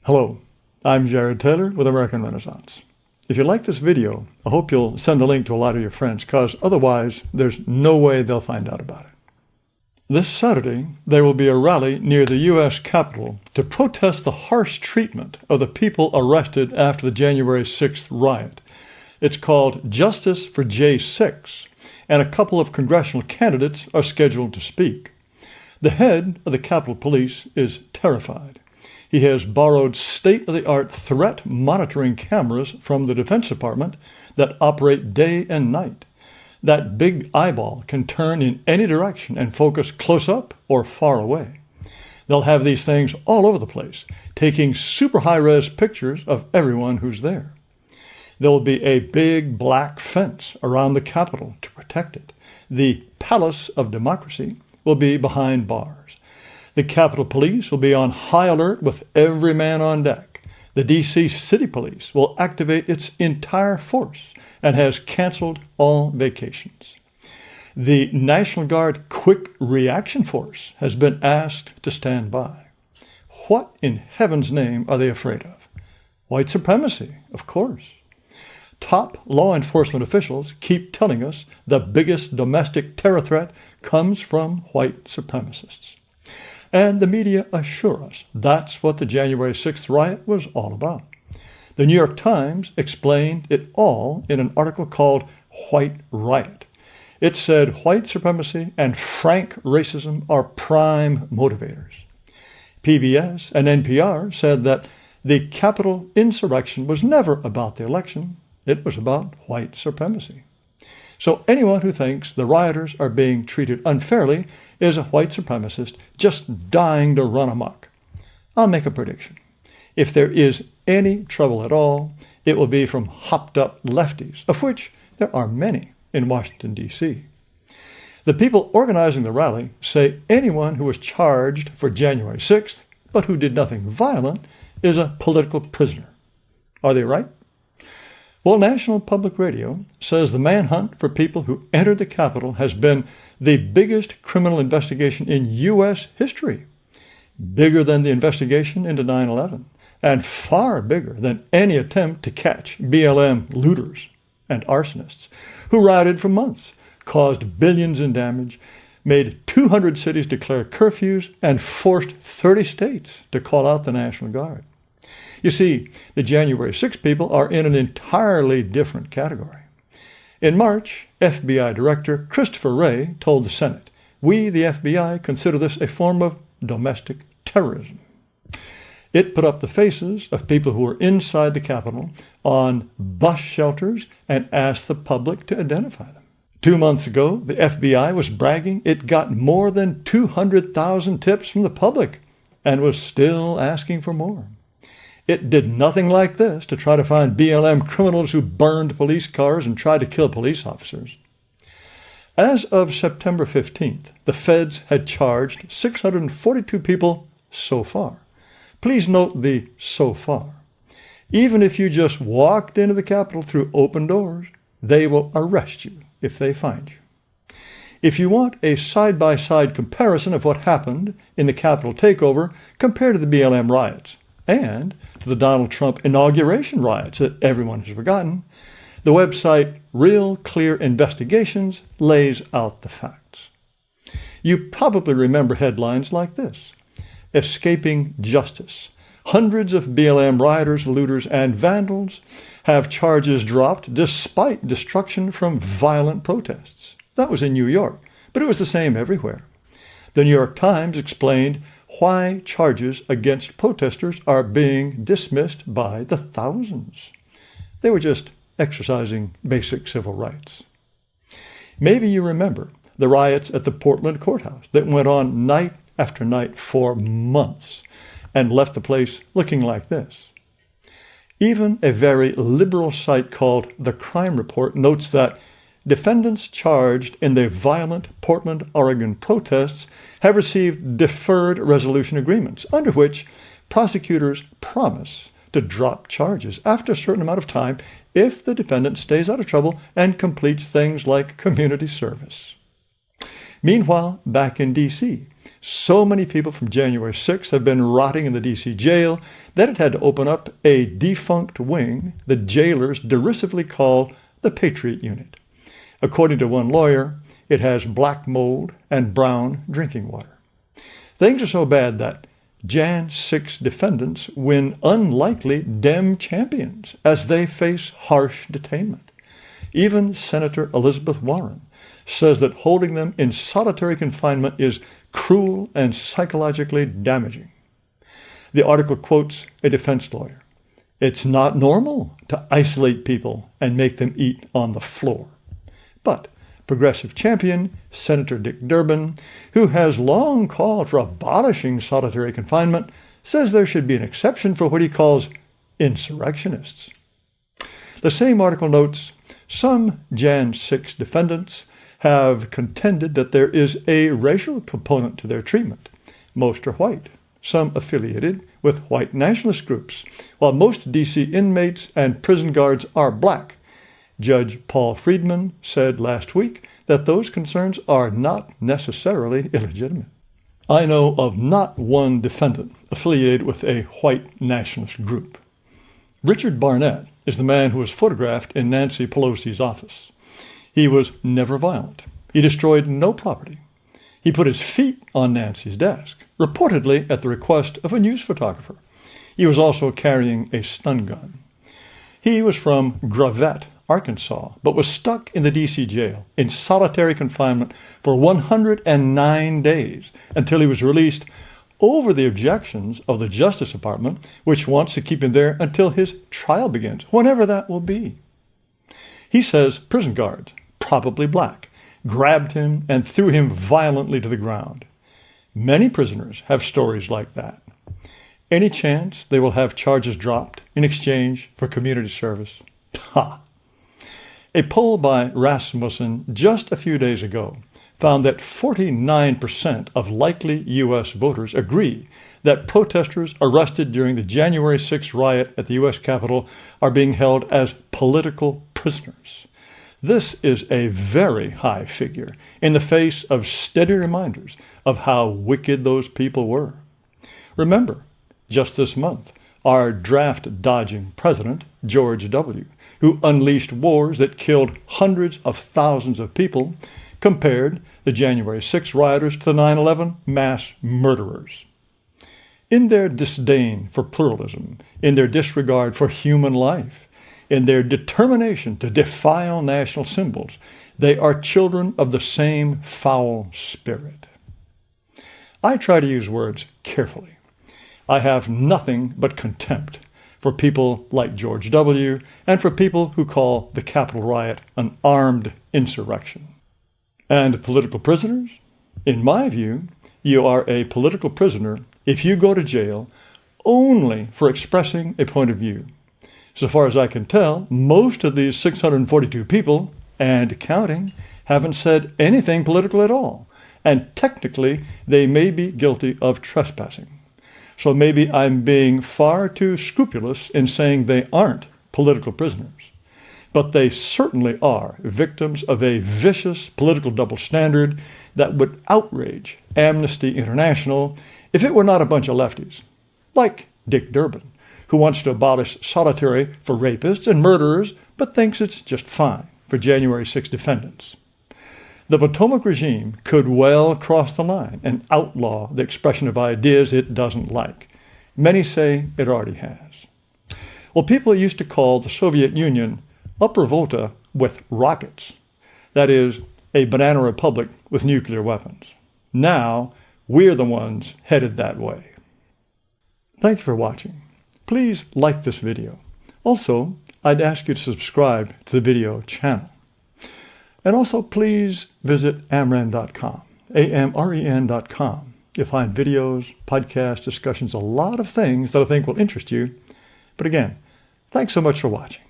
Hello, I'm Jared Taylor with American Renaissance. If you like this video, I hope you'll send the link to a lot of your friends, because otherwise there's no way they'll find out about it. This Saturday, there will be a rally near the U.S. Capitol to protest the harsh treatment of the people arrested after the January 6th riot. It's called Justice for J6, and a couple of congressional candidates are scheduled to speak. The head of the Capitol Police is terrified. He has borrowed state-of-the-art threat monitoring cameras from the Defense Department that operate day and night. That big eyeball can turn in any direction and focus close up or far away. They'll have these things all over the place, taking super high-res pictures of everyone who's there. There'll be a big black fence around the Capitol to protect it. The Palace of Democracy will be behind bars. The Capitol Police will be on high alert with every man on deck. The D.C. City Police will activate its entire force and has canceled all vacations. The National Guard Quick Reaction Force has been asked to stand by. What in heaven's name are they afraid of? White supremacy, of course. Top law enforcement officials keep telling us the biggest domestic terror threat comes from white supremacists. And the media assure us that's what the January 6th riot was all about. The New York Times explained it all in an article called White Riot. It said white supremacy and frank racism are prime motivators. PBS and NPR said that the Capitol insurrection was never about the election. It was about white supremacy. So anyone who thinks the rioters are being treated unfairly is a white supremacist just dying to run amok. I'll make a prediction. If there is any trouble at all, it will be from hopped-up lefties, of which there are many in Washington, D.C. The people organizing the rally say anyone who was charged for January 6th, but who did nothing violent, is a political prisoner. Are they right? Well, National Public Radio says the manhunt for people who entered the Capitol has been the biggest criminal investigation in U.S. history, bigger than the investigation into 9/11, and far bigger than any attempt to catch BLM looters and arsonists who rioted for months, caused billions in damage, made 200 cities declare curfews, and forced 30 states to call out the National Guard. You see, the January 6 people are in an entirely different category. In March, FBI Director Christopher Wray told the Senate, "We, the FBI, consider this a form of domestic terrorism." It put up the faces of people who were inside the Capitol on bus shelters and asked the public to identify them. 2 months ago, the FBI was bragging it got more than 200,000 tips from the public and was still asking for more. It did nothing like this to try to find BLM criminals who burned police cars and tried to kill police officers. As of September 15th, the feds had charged 642 people so far. Please note the so far. Even if you just walked into the Capitol through open doors, they will arrest you if they find you. If you want a side-by-side comparison of what happened in the Capitol takeover compared to the BLM riots, and to the Donald Trump inauguration riots that everyone has forgotten, the website Real Clear Investigations lays out the facts. You probably remember headlines like this: Escaping Justice. Hundreds of BLM rioters, looters, and vandals have charges dropped despite destruction from violent protests. That was in New York, but it was the same everywhere. The New York Times explained why charges against protesters are being dismissed by the thousands. They were just exercising basic civil rights. Maybe you remember the riots at the Portland courthouse that went on night after night for months and left the place looking like this. Even a very liberal site called The Crime Report notes that defendants charged in the violent Portland, Oregon protests have received deferred resolution agreements, under which prosecutors promise to drop charges after a certain amount of time if the defendant stays out of trouble and completes things like community service. Meanwhile, back in D.C., So many people from January 6th have been rotting in the D.C. jail that it had to open up a defunct wing the jailers derisively call the Patriot Unit. According to one lawyer, it has black mold and brown drinking water. Things are so bad that Jan 6 defendants win unlikely Dem champions as they face harsh detainment. Even Senator Elizabeth Warren says that holding them in solitary confinement is cruel and psychologically damaging. The article quotes a defense lawyer. It's not normal to isolate people and make them eat on the floor. But progressive champion Senator Dick Durbin, who has long called for abolishing solitary confinement, says there should be an exception for what he calls insurrectionists. The same article notes some Jan 6 defendants have contended that there is a racial component to their treatment. Most are white, some affiliated with white nationalist groups, while most D.C. inmates and prison guards are black. Judge Paul Friedman said last week that those concerns are not necessarily illegitimate. I know of not one defendant affiliated with a white nationalist group. Richard Barnett is the man who was photographed in Nancy Pelosi's office. He was never violent. He destroyed no property. He put his feet on Nancy's desk, reportedly at the request of a news photographer. He was also carrying a stun gun. He was from Gravette, Arkansas, but was stuck in the D.C. jail in solitary confinement for 109 days until he was released over the objections of the Justice Department, which wants to keep him there until his trial begins, whenever that will be. He says prison guards, probably black, grabbed him and threw him violently to the ground. Many prisoners have stories like that. Any chance they will have charges dropped in exchange for community service? Ha! A poll by Rasmussen just a few days ago found that 49% of likely U.S. voters agree that protesters arrested during the January 6th riot at the U.S. Capitol are being held as political prisoners. This is a very high figure in the face of steady reminders of how wicked those people were. Remember, just this month, our draft-dodging president, George W., who unleashed wars that killed hundreds of thousands of people, compared the January 6 rioters to the 9/11 mass murderers. In their disdain for pluralism, in their disregard for human life, in their determination to defile national symbols, they are children of the same foul spirit. I try to use words carefully. I have nothing but contempt for people like George W. and for people who call the Capitol riot an armed insurrection. And political prisoners? In my view, you are a political prisoner if you go to jail only for expressing a point of view. So far as I can tell, most of these 642 people, and counting, haven't said anything political at all, and technically they may be guilty of trespassing. So maybe I'm being far too scrupulous in saying they aren't political prisoners. But they certainly are victims of a vicious political double standard that would outrage Amnesty International if it were not a bunch of lefties, like Dick Durbin, who wants to abolish solitary for rapists and murderers, but thinks it's just fine for January 6 defendants. The Potomac regime could well cross the line and outlaw the expression of ideas it doesn't like. Many say it already has. Well, people used to call the Soviet Union Upper Volta with rockets. That is, a banana republic with nuclear weapons. Now, we're the ones headed that way. Thank you for watching. Please like this video. Also, I'd ask you to subscribe to the video channel. And also, please visit amren.com, AMREN.com. You'll find videos, podcasts, discussions, a lot of things that I think will interest you. But again, thanks so much for watching.